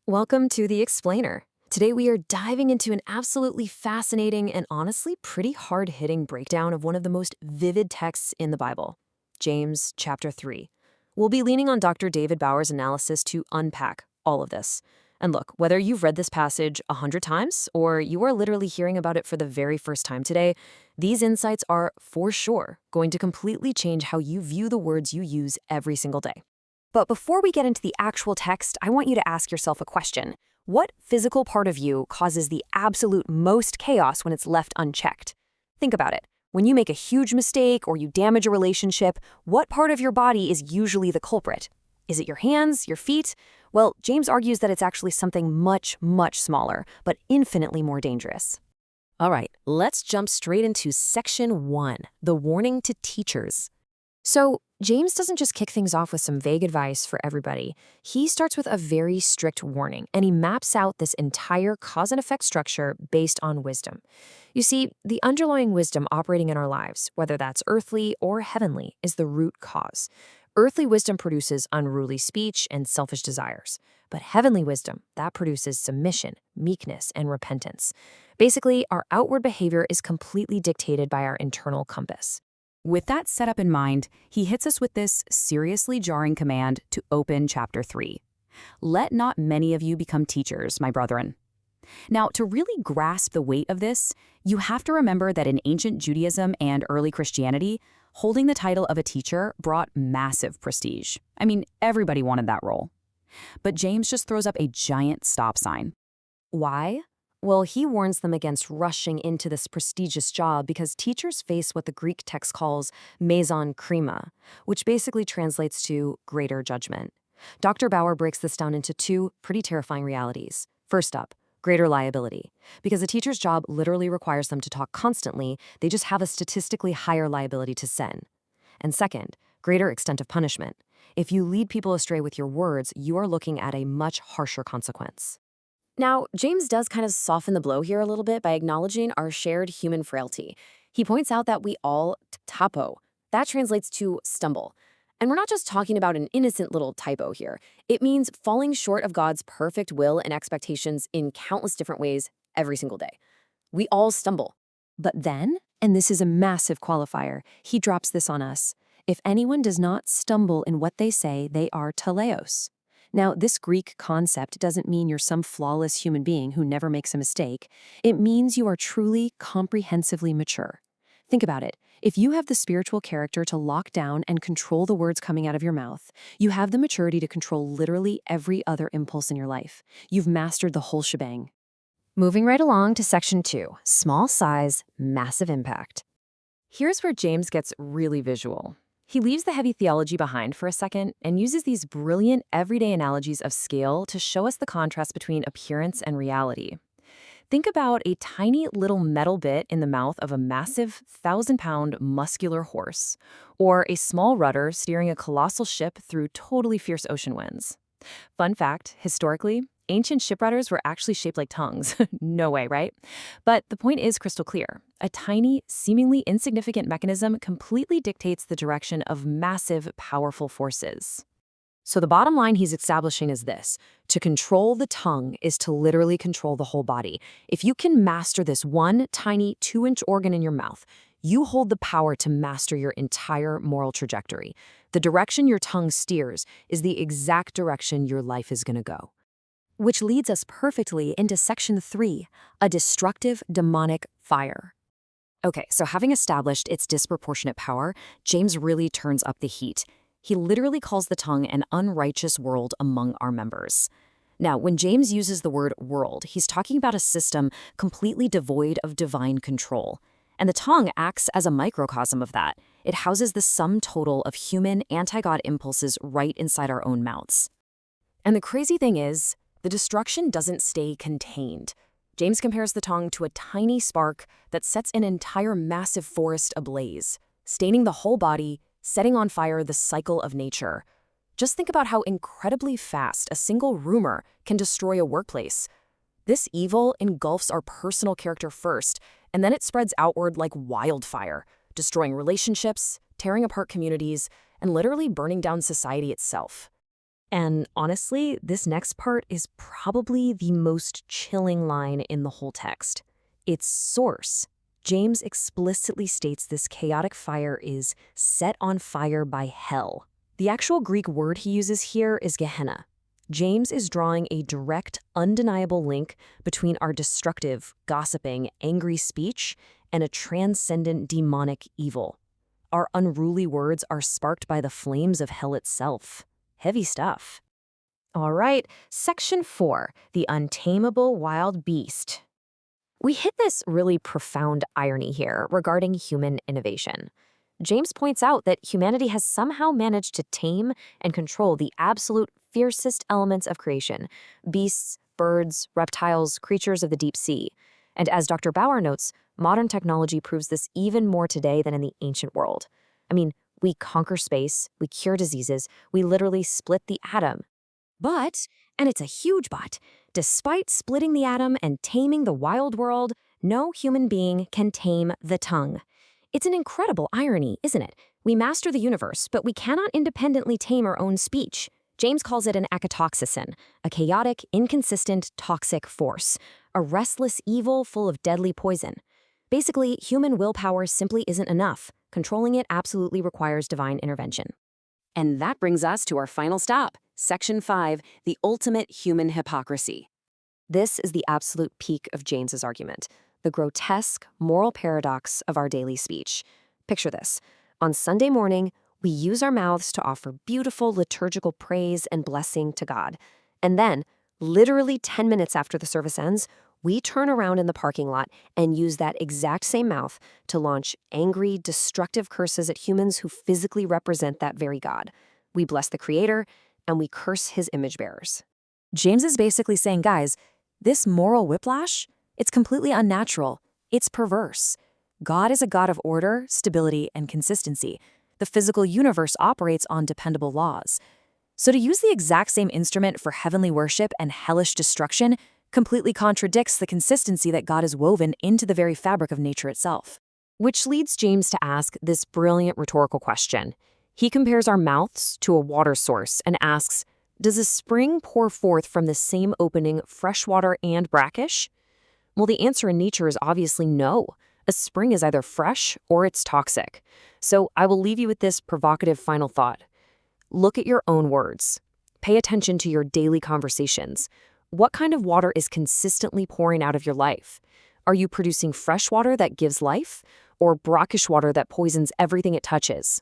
Welcome to The Explainer. Today we are diving into an absolutely fascinating and honestly pretty hard-hitting breakdown of one of the most vivid texts in the Bible, James chapter 3. We'll be leaning on Dr. David Bauer's analysis to unpack all of this. And look, whether you've read this passage 100 times or you are literally hearing about it for the very first time today, these insights are for sure going to completely change how you view the words you use every single day. But before we get into the actual text, I want you to ask yourself a question. What physical part of you causes the absolute most chaos when it's left unchecked? Think about it. When you make a huge mistake or you damage a relationship, what part of your body is usually the culprit? Is it your hands, your feet? Well, James argues that it's actually something much, much smaller, but infinitely more dangerous. All right, let's jump straight into section 1, the warning to teachers. So, James doesn't just kick things off with some vague advice for everybody. He starts with a very strict warning, and he maps out this entire cause and effect structure based on wisdom. You see, the underlying wisdom operating in our lives, whether that's earthly or heavenly, is the root cause. Earthly wisdom produces unruly speech and selfish desires, but heavenly wisdom, that produces submission, meekness, and repentance. Basically, our outward behavior is completely dictated by our internal compass. With that setup in mind, he hits us with this seriously jarring command to open chapter 3. Let not many of you become teachers, my brethren. Now, to really grasp the weight of this, you have to remember that in ancient Judaism and early Christianity, holding the title of a teacher brought massive prestige. I mean, everybody wanted that role. But James just throws up a giant stop sign. Why? Well, he warns them against rushing into this prestigious job because teachers face what the Greek text calls meson krima, which basically translates to greater judgment. Dr. Bauer breaks this down into two pretty terrifying realities. First up, greater liability. Because a teacher's job literally requires them to talk constantly, they just have a statistically higher liability to sin. And second, greater extent of punishment. If you lead people astray with your words, you are looking at a much harsher consequence. Now, James does kind of soften the blow here a little bit by acknowledging our shared human frailty. He points out that we all tapo. That translates to stumble. And we're not just talking about an innocent little typo here. It means falling short of God's perfect will and expectations in countless different ways every single day. We all stumble. But then, and this is a massive qualifier, he drops this on us. If anyone does not stumble in what they say, they are teleos. Now, this Greek concept doesn't mean you're some flawless human being who never makes a mistake. It means you are truly comprehensively mature. Think about it. If you have the spiritual character to lock down and control the words coming out of your mouth, you have the maturity to control literally every other impulse in your life. You've mastered the whole shebang. Moving right along to section 2, small size, massive impact. Here's where James gets really visual. He leaves the heavy theology behind for a second and uses these brilliant everyday analogies of scale to show us the contrast between appearance and reality. Think about a tiny little metal bit in the mouth of a massive 1,000-pound muscular horse, or a small rudder steering a colossal ship through totally fierce ocean winds. Fun fact, historically, ancient ship rudders were actually shaped like tongues. No way, right? But the point is crystal clear. A tiny, seemingly insignificant mechanism completely dictates the direction of massive, powerful forces. So the bottom line he's establishing is this. To control the tongue is to literally control the whole body. If you can master this one tiny 2-inch organ in your mouth, you hold the power to master your entire moral trajectory. The direction your tongue steers is the exact direction your life is going to go. Which leads us perfectly into section 3, a destructive demonic fire. Okay, so having established its disproportionate power, James really turns up the heat. He literally calls the tongue an unrighteous world among our members. Now, when James uses the word world, he's talking about a system completely devoid of divine control. And the tongue acts as a microcosm of that. It houses the sum total of human anti-God impulses right inside our own mouths. And the crazy thing is, the destruction doesn't stay contained. James compares the tongue to a tiny spark that sets an entire massive forest ablaze, staining the whole body, setting on fire the cycle of nature. Just think about how incredibly fast a single rumor can destroy a workplace. This evil engulfs our personal character first, and then it spreads outward like wildfire, destroying relationships, tearing apart communities, and literally burning down society itself. And honestly, this next part is probably the most chilling line in the whole text. Its source. James explicitly states this chaotic fire is set on fire by hell. The actual Greek word he uses here is Gehenna. James is drawing a direct, undeniable link between our destructive, gossiping, angry speech and a transcendent demonic evil. Our unruly words are sparked by the flames of hell itself. Heavy stuff. All right, Section 4, the untamable wild beast. We hit this really profound irony here regarding human innovation. James points out that humanity has somehow managed to tame and control the absolute fiercest elements of creation: beasts, birds, reptiles, creatures of the deep sea. And as Dr. Bauer notes, modern technology proves this even more today than in the ancient world. I mean, we conquer space, we cure diseases, we literally split the atom. But, and it's a huge but, despite splitting the atom and taming the wild world, no human being can tame the tongue. It's an incredible irony, isn't it? We master the universe, but we cannot independently tame our own speech. James calls it an acatoxicin, a chaotic, inconsistent, toxic force, a restless evil full of deadly poison. Basically, human willpower simply isn't enough. Controlling it absolutely requires divine intervention. And that brings us to our final stop, Section 5, the ultimate human hypocrisy. This is the absolute peak of James's argument, the grotesque moral paradox of our daily speech. Picture this. On Sunday morning, we use our mouths to offer beautiful liturgical praise and blessing to God. And then, literally 10 minutes after the service ends, we turn around in the parking lot and use that exact same mouth to launch angry, destructive curses at humans who physically represent that very God. We bless the Creator, and we curse his image bearers. James is basically saying, guys, this moral whiplash, it's completely unnatural. It's perverse. God is a God of order, stability, and consistency. The physical universe operates on dependable laws. So to use the exact same instrument for heavenly worship and hellish destruction completely contradicts the consistency that God has woven into the very fabric of nature itself. Which leads James to ask this brilliant rhetorical question. He compares our mouths to a water source and asks, does a spring pour forth from the same opening fresh water and brackish? Well, the answer in nature is obviously no. A spring is either fresh or it's toxic. So I will leave you with this provocative final thought. Look at your own words. Pay attention to your daily conversations. What kind of water is consistently pouring out of your life? Are you producing fresh water that gives life, or brackish water that poisons everything it touches?